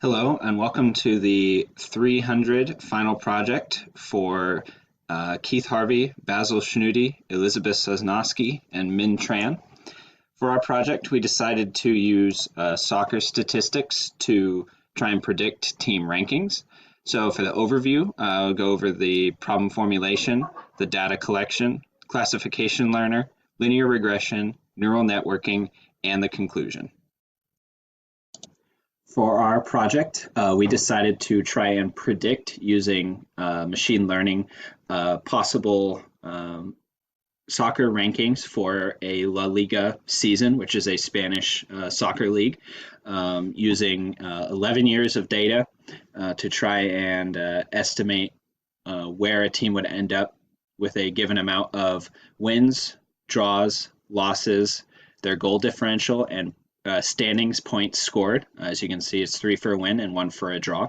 Hello, and welcome to the 300 final project for Keith Harvey, Basil Schnuty, Elizabeth Sosnowski, and Min Tran. For our project, we decided to use soccer statistics to try and predict team rankings. So for the overview, I'll go over the problem formulation, the data collection, classification learner, linear regression, neural networking, and the conclusion. For our project, we decided to try and predict using machine learning possible soccer rankings for a La Liga season, which is a Spanish soccer league, using 11 years of data to try and estimate where a team would end up with a given amount of wins, draws, losses, their goal differential, and standings points scored. As you can see, it's 3 for a win and 1 for a draw.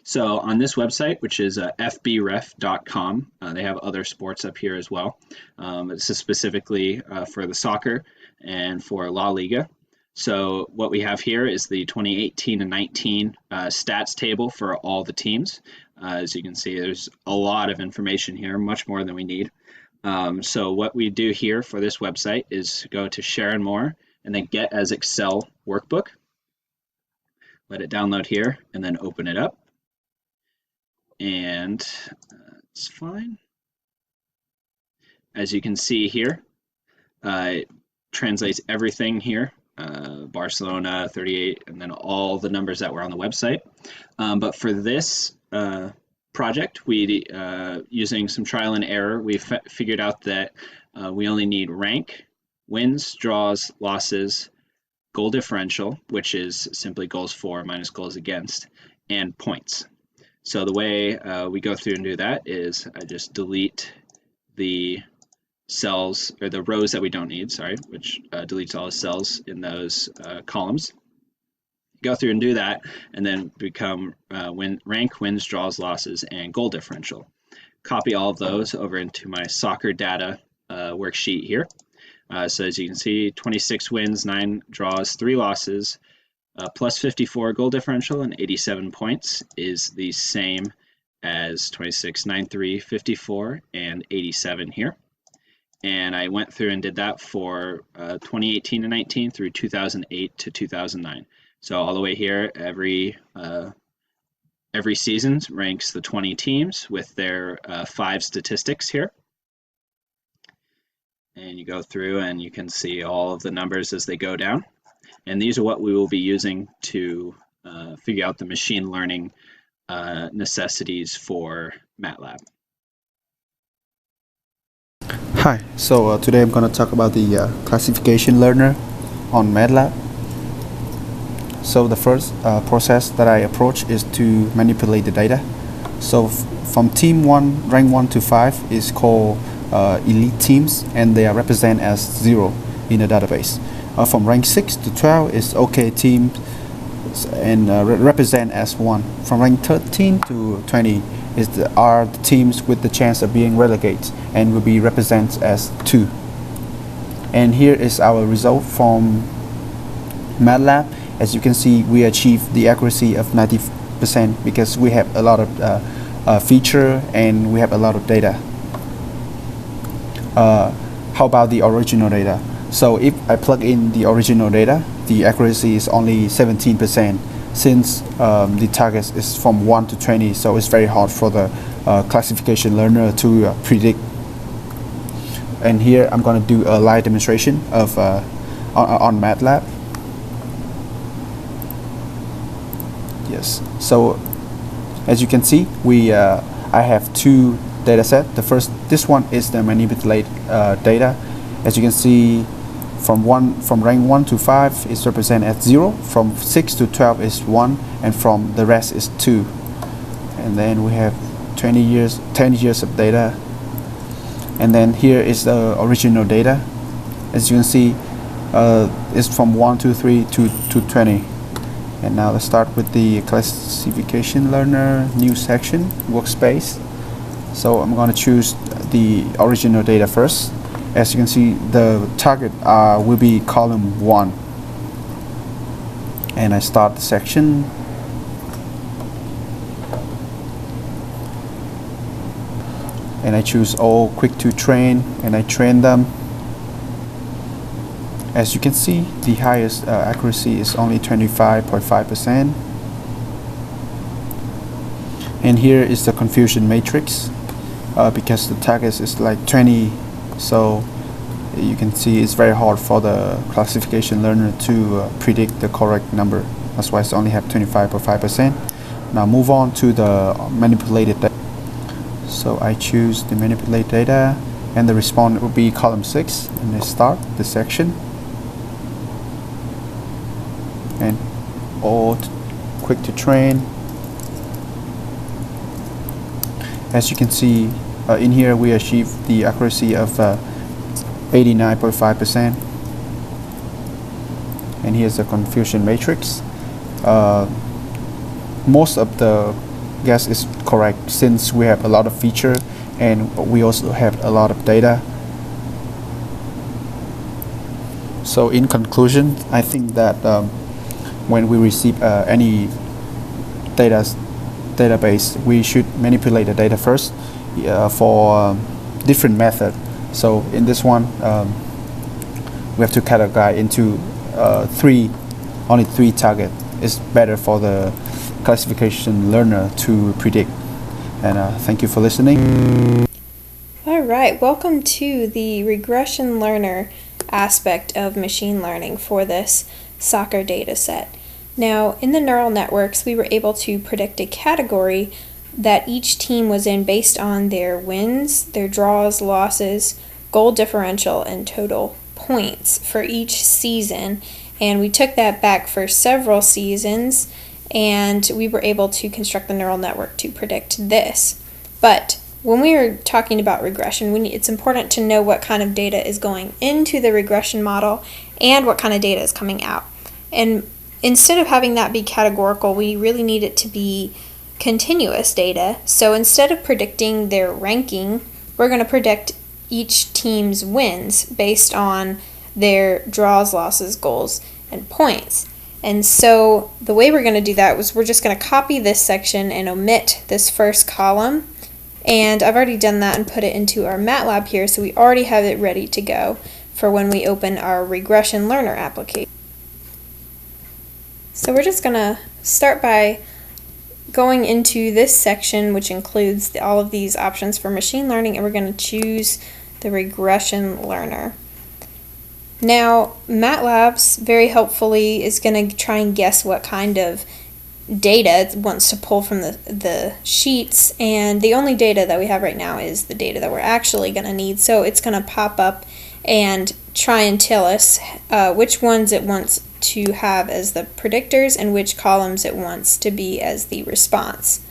So on this website, which is fbref.com, they have other sports up here as well. This is specifically for the soccer and for La Liga. So what we have here is the 2018 and 19 stats table for all the teams. As you can see, there's a lot of information here, much more than we need. So what we do here for this website is go to Share and More, and then Get as Excel workbook. Let it download here, and then open it up. And it's fine. As you can see here, it translates everything here. Barcelona, 38, and then all the numbers that were on the website. But for this project, we using some trial and error, we figured out that we only need rank, wins, draws, losses, goal differential, which is simply goals for minus goals against, and points. So the way we go through and do that is I just delete the cells, or the rows that we don't need, sorry, which deletes all the cells in those columns. Go through and do that, and then become rank, wins, draws, losses, and goal differential. Copy all of those over into my soccer data worksheet here. So as you can see, 26 wins, 9 draws, 3 losses, plus 54 goal differential and 87 points is the same as 26, 9, 3, 54, and 87 here. And I went through and did that for 2018 and 19 through 2008 to 2009. So all the way here, every season ranks the 20 teams with their 5 statistics here. And you go through and you can see all of the numbers as they go down. And these are what we will be using to figure out the machine learning necessities for MATLAB. Hi, so today I'm going to talk about the classification learner on MATLAB. So the first process that I approach is to manipulate the data. So from team 1, rank 1 to 5 is called elite teams, and they are represented as 0 in the database. From rank 6 to 12 is OK teams and represent as 1. From rank 13 to 20 are the teams with the chance of being relegated and will be represented as 2. And here is our result from MATLAB. As you can see, we achieved the accuracy of 90% because we have a lot of feature and we have a lot of data. How about the original data? So if I plug in the original data, the accuracy is only 17%, since the target is from 1 to 20, so it's very hard for the classification learner to predict. And here I'm going to do a live demonstration of on MATLAB. Yes. So as you can see, I have 2 data set. This one is the manipulated data. As you can see, from rank 1 to 5 is represented as 0, from 6 to 12 is 1, and from the rest is 2. And then we have 10 years of data. And then here is the original data. As you can see, it's from 1, 2, 3 to 20. And now let's start with the classification learner, new section, workspace. So I'm going to choose the original data first. As you can see, the target will be column 1. and I start the section. And I choose all quick to train, and I train them. As you can see, the highest accuracy is only 25.5%. And here is the confusion matrix, because the target is like 20, so you can see it's very hard for the classification learner to predict the correct number. That's why it's only have 25.5%. Now move on to the manipulated data. So I choose the manipulate data, and the response will be column 6, and I start the section. And all quick to train. As you can see, in here we achieve the accuracy of 89.5%. And here's the confusion matrix. Most of the guess is correct, since we have a lot of feature and we also have a lot of data. So in conclusion, I think that when we receive any database, we should manipulate the data first for different method. So in this one, we have to categorize into only three target. It's better for the classification learner to predict. And thank you for listening. All right, welcome to the regression learner aspect of machine learning for this soccer data set. Now, in the neural networks, we were able to predict a category that each team was in based on their wins, their draws, losses, goal differential, and total points for each season. And we took that back for several seasons, and we were able to construct the neural network to predict this. But when we are talking about regression, it's important to know what kind of data is going into the regression model and what kind of data is coming out. And instead of having that be categorical, we really need it to be continuous data. So instead of predicting their ranking, we're going to predict each team's wins based on their draws, losses, goals, and points. And so the way we're going to do that was we're just going to copy this section and omit this first column. And I've already done that and put it into our MATLAB here, so we already have it ready to go for when we open our regression learner application. So we're just going to start by going into this section, which includes all of these options for machine learning, and we're going to choose the regression learner. Now, MATLAB very helpfully is going to try and guess what kind of data it wants to pull from the sheets, and the only data that we have right now is the data that we're actually going to need. So it's going to pop up and try and tell us which ones it wants to have as the predictors and which columns it wants to be as the response.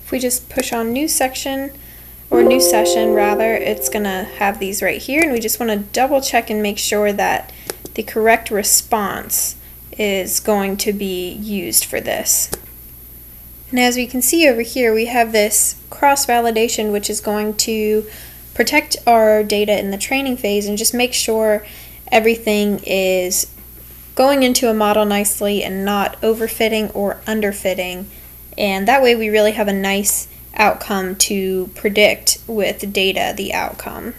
If we just push on new section, or new session rather, it's going to have these right here, and we just want to double check and make sure that the correct response is going to be used for this. And as we can see over here, we have this cross-validation, which is going to protect our data in the training phase and just make sure everything is going into a model nicely and not overfitting or underfitting. And that way we really have a nice outcome to predict with data, the outcome.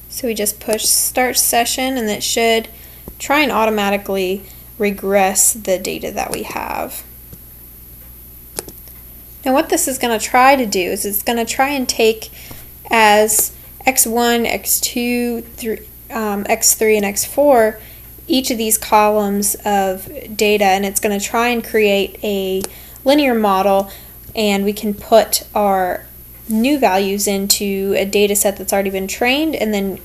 So we just push start session, and it should try and automatically regress the data that we have. Now what this is going to try to do is it's going to try and take as x1, x2, x3, and x4 each of these columns of data, and it's going to try and create a linear model, and we can put our new values into a data set that's already been trained, and then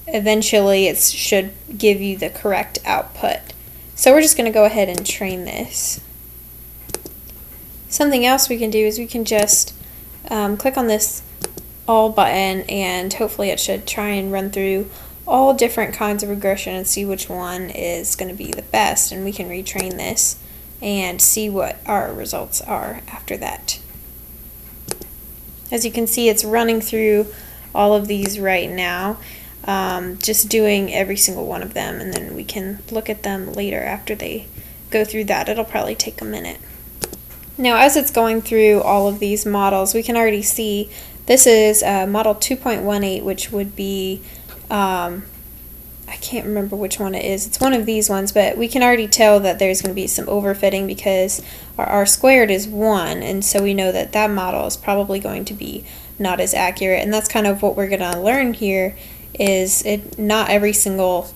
eventually it should give you the correct output. So we're just going to go ahead and train this. Something else we can do is we can just click on this all button, and hopefully it should try and run through all different kinds of regression and see which one is going to be the best, and we can retrain this and see what our results are after that. As you can see, it's running through all of these right now. just doing every single one of them, and then we can look at them later after they go through that. It'll probably take a minute. Now, as it's going through all of these models, we can already see this is model 2.18, which would be, I can't remember which one it is. It's one of these ones, but we can already tell that there's going to be some overfitting because our R squared is 1, and so we know that that model is probably going to be not as accurate. And that's kind of what we're going to learn here, is not every single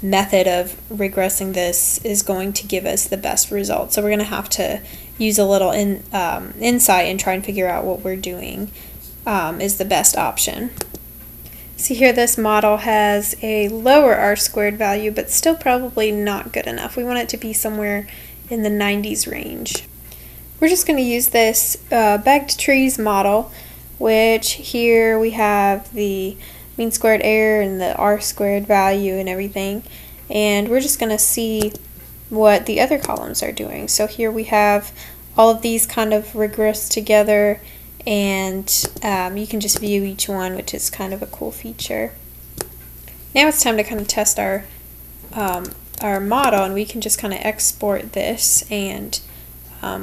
method of regressing this is going to give us the best result. So we're going to have to use a little insight and try and figure out what we're doing is the best option. See here, this model has a lower R squared value, but still probably not good enough. We want it to be somewhere in the 90s range. We're just going to use this bagged trees model, which here we have the mean squared error and the R squared value and everything, and we're just going to see what the other columns are doing. So here we have all of these kind of regressed together, and you can just view each one, which is kind of a cool feature. Now it's time to kind of test our model, and we can just kind of export this, and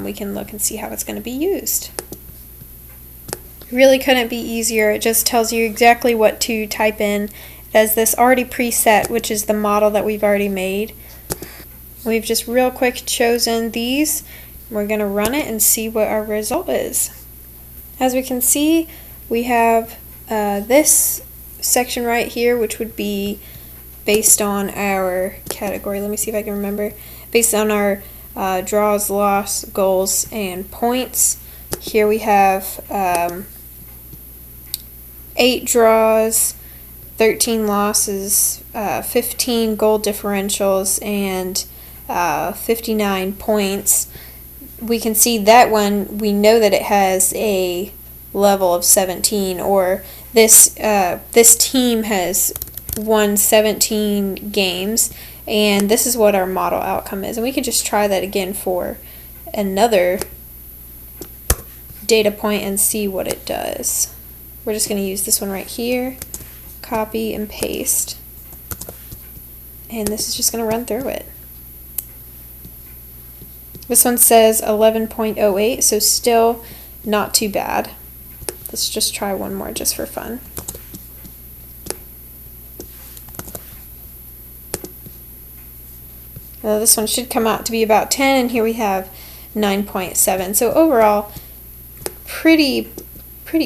we can look and see how it's going to be used. It really couldn't be easier. It just tells you exactly what to type in. It has this already preset, which is the model that we've already made. We've just real quick chosen these. We're going to run it and see what our result is. As we can see, we have this section right here, which would be based on our category. Let me see if I can remember. Based on our draws, loss, goals, and points. Here we have 8 draws, 13 losses, 15 goal differentials, and 59 points. We can see that one, we know that it has a level of 17, or this team has won 17 games, and this is what our model outcome is. And we could just try that again for another data point and see what it does. We're just going to use this one right here, copy and paste, and this is just going to run through it. This one says 11.08, so still not too bad. Let's just try one more just for fun. This one should come out to be about 10, and here we have 9.7. So overall, pretty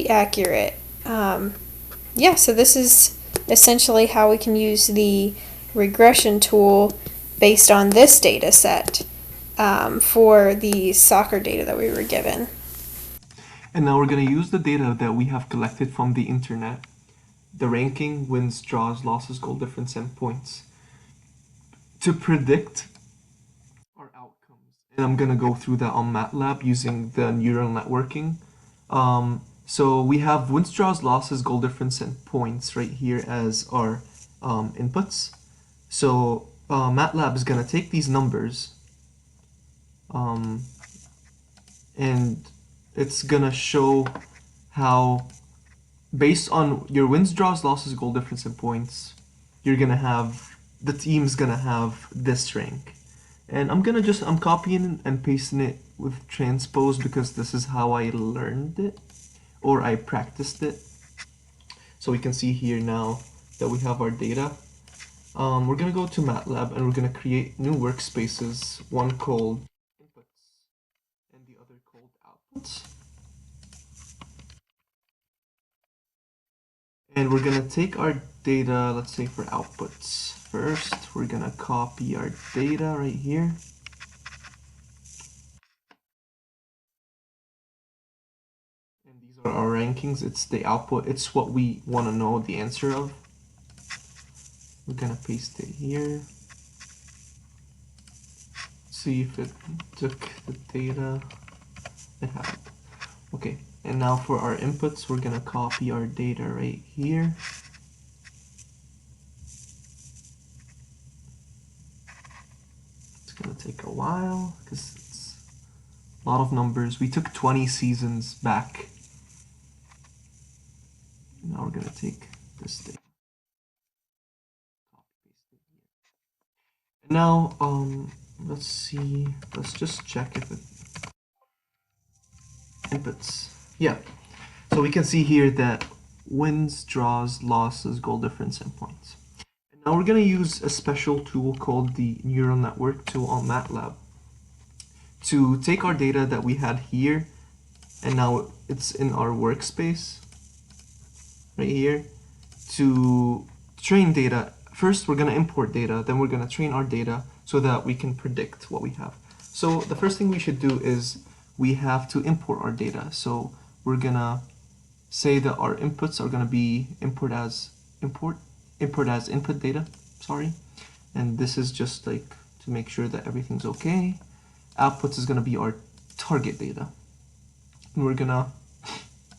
accurate. Yeah, so this is essentially how we can use the regression tool based on this data set. For the soccer data that we were given. And now we're going to use the data that we have collected from the internet, the ranking, wins, draws, losses, goal difference, and points, to predict our outcomes. And I'm going to go through that on MATLAB using the neural networking. So we have wins, draws, losses, goal difference, and points right here as our inputs. So MATLAB is going to take these numbers and it's gonna show how, based on your wins, draws, losses, goal difference, and points, you're gonna have, the team's gonna have this rank. And I'm copying and pasting it with transpose because this is how I learned it, or I practiced it. So we can see here now that we have our data. We're gonna go to MATLAB and we're gonna create new workspaces, one called and the other called outputs. And we're gonna take our data, let's say for outputs. First, we're gonna copy our data right here. And these are our rankings. It's the output. It's what we want to know the answer of. We're gonna paste it here. See if it took the data. It had. Okay, and now for our inputs, we're gonna copy our data right here. It's gonna take a while because it's a lot of numbers. We took 20 seasons back. Now we're gonna take this data. Now, let's see. Let's just check if it inputs. Yeah. So we can see here that wins, draws, losses, goal difference, and points. And now we're going to use a special tool called the neural network tool on MATLAB to take our data that we had here, and now it's in our workspace right here, to train data. First, we're going to import data, then we're going to train our data so that we can predict what we have. So the first thing we should do is we have to import our data. So we're going to say that our inputs are going to be import as input data, sorry. And this is just like to make sure that everything's okay. Outputs is going to be our target data. And we're going to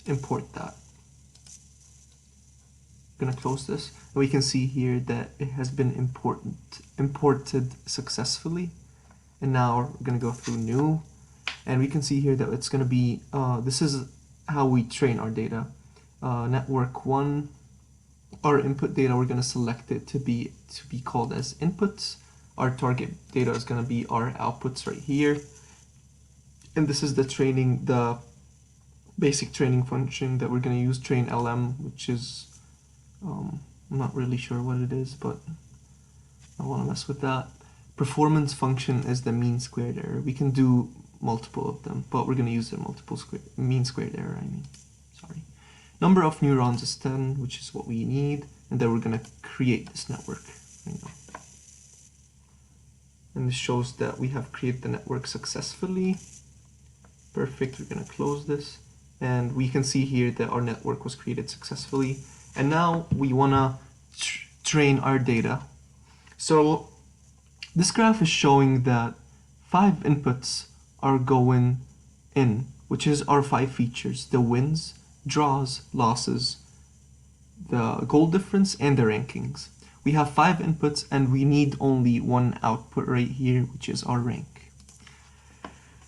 import that. I'm going to close this. And we can see here that it has been imported successfully. And now we're going to go through new. And we can see here that it's going to be, this is how we train our data. Network 1, our input data, we're going to select it to be called as inputs. Our target data is going to be our outputs right here. And this is the training, the basic training function that we're going to use, train LM, which is, I'm not really sure what it is, but I don't want to mess with that. Performance function is the mean squared error. We can do multiple of them, but we're going to use the mean squared error, sorry. Number of neurons is 10, which is what we need, and then we're going to create this network right now. And this shows that we have created the network successfully. Perfect, we're going to close this. And we can see here that our network was created successfully. And now we want to train our data. So this graph is showing that 5 inputs are going in, which is our 5 features: the wins, draws, losses, the goal difference, and the rankings. We have 5 inputs and we need only 1 output right here, which is our rank.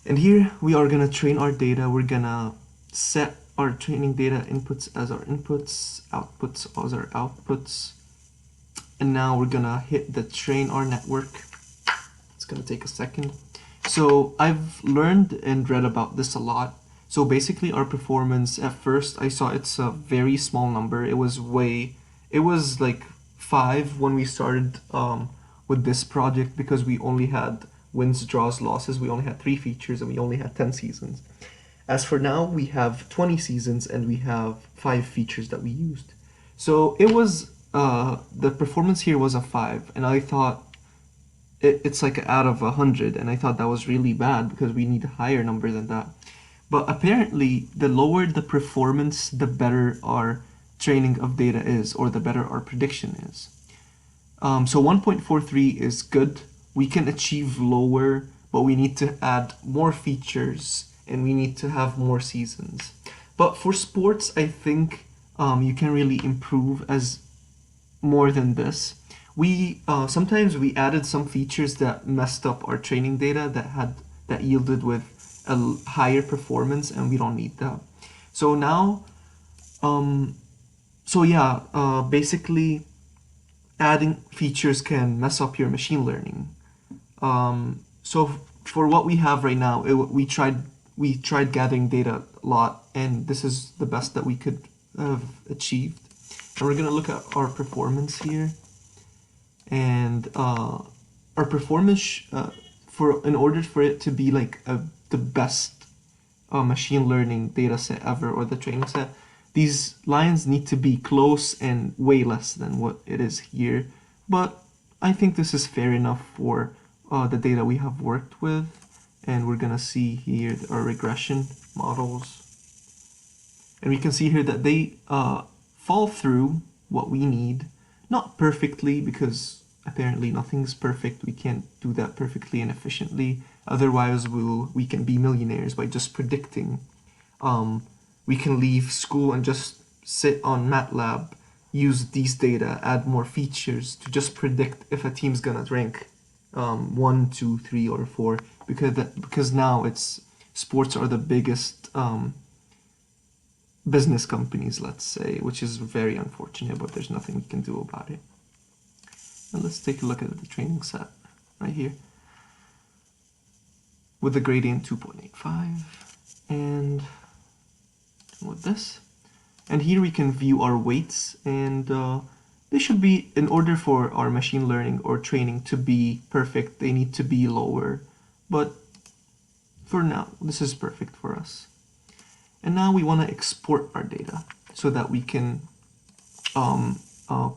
And here we are going to train our data. We're going to set our training data inputs as our inputs, outputs as our outputs. And now we're going to hit the train our network. It's going to take a second. So I've learned and read about this a lot. So basically our performance, at first I saw it's a very small number. It was like 5 when we started with this project, because we only had wins, draws, losses. We only had 3 features and we only had 10 seasons. As for now, we have 20 seasons and we have 5 features that we used. So it was, the performance here was a 5, and I thought it's like out of 100, and I thought that was really bad because we need a higher number than that. But apparently, the lower the performance, the better our training of data is, or the better our prediction is. So 1.43 is good. We can achieve lower, but we need to add more features and we need to have more seasons. But for sports, I think you can really improve as more than this. We sometimes we added some features that messed up our training data that yielded with a higher performance, and we don't need that. So now, basically, adding features can mess up your machine learning. So for what we have right now, we tried gathering data a lot, and this is the best that we could have achieved. And we're gonna look at our performance here, and our performance in order for it to be like the best machine learning data set ever, or the training set, these lines need to be close and way less than what it is here. But I think this is fair enough for the data we have worked with. And we're gonna see here our regression models. And we can see here that they fall through what we need. Not perfectly, because apparently nothing's perfect. We can't do that perfectly and efficiently. Otherwise, we can be millionaires by just predicting. We can leave school and just sit on MATLAB, use these data, add more features to just predict if a team's gonna rank 1, 2, 3, or 4. Because now sports are the biggest business companies, let's say, which is very unfortunate, but there's nothing we can do about it. And let's take a look at the training set. right here, with the gradient 2.85, and with this. And here we can view our weights, and they should be, in order for our machine learning or training to be perfect, they need to be lower. But for now, this is perfect for us. And now we want to export our data so that we can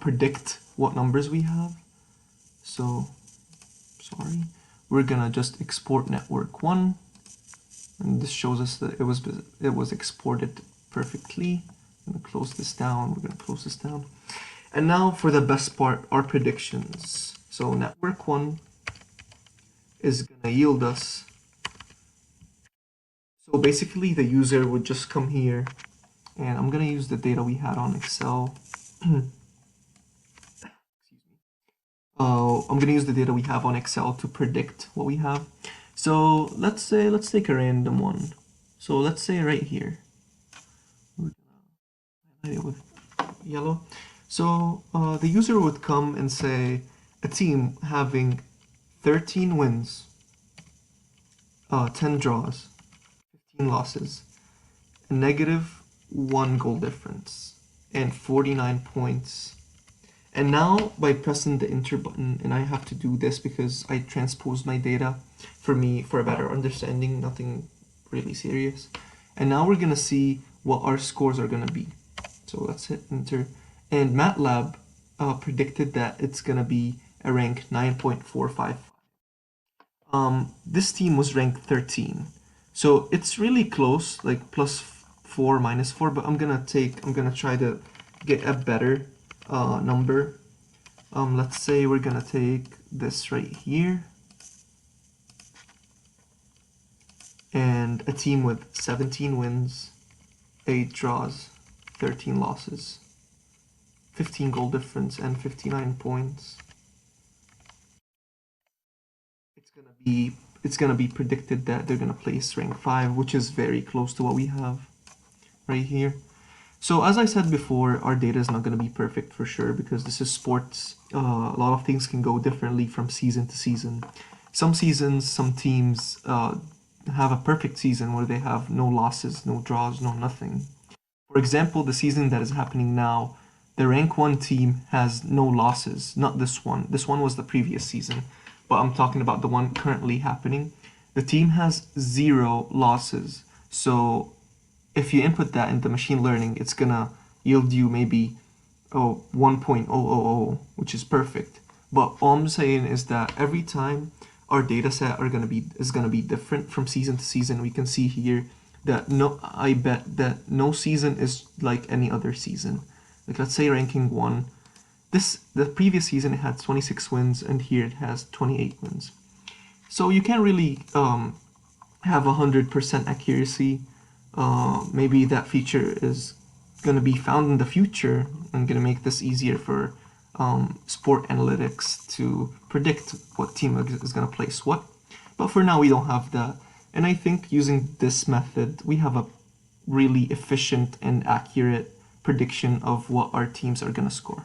predict what numbers we have. So, sorry, we're gonna just export network 1, and this shows us that it was exported perfectly. I'm gonna close this down. We're gonna close this down. And now for the best part, our predictions. So network 1 is gonna yield us. So basically the user would just come here, and I'm gonna use the data we had on Excel. I'm gonna use the data we have on Excel to predict what we have. So let's take a random one. So let's say right here. We're gonna highlight it with yellow. So the user would come and say a team having 13 wins, 10 draws, 15 losses, a -1 goal difference, and 49 points. And now by pressing the enter button, and I have to do this because I transposed my data for a better understanding, nothing really serious. And now we're gonna see what our scores are gonna be. So let's hit enter. And MATLAB predicted that it's gonna be a rank 9.45. This team was ranked 13. So it's really close, like +4, -4, but I'm gonna try to get a better number. Let's say we're gonna take this right here, and a team with 17 wins, 8 draws, 13 losses, 15 goal difference, and 59 points. It's gonna be predicted that they're gonna place rank 5, which is very close to what we have right here. So as I said before, our data is not going to be perfect for sure because this is sports. A lot of things can go differently from season to season. Some seasons, some teams have a perfect season where they have no losses, no draws, no nothing. For example, the season that is happening now, the rank 1 team has no losses. Not this one. This one was the previous season, but I'm talking about the one currently happening. The team has 0 losses. So if you input that into machine learning, it's gonna yield you maybe 1.000, which is perfect. But all I'm saying is that every time our data set is gonna be different from season to season. We can see here that I bet that no season is like any other season. Like let's say ranking 1, the previous season it had 26 wins, and here it has 28 wins. So you can't really have 100% accuracy. Maybe that feature is going to be found in the future and going to make this easier for sport analytics to predict what team is going to place what. But for now, we don't have that. And I think using this method, we have a really efficient and accurate prediction of what our teams are going to score.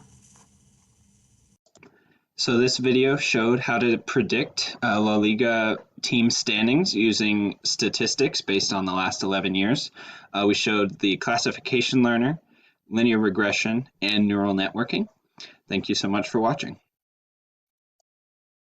So this video showed how to predict La Liga team standings using statistics based on the last 11 years. We showed the classification learner, linear regression, and neural networking. Thank you so much for watching.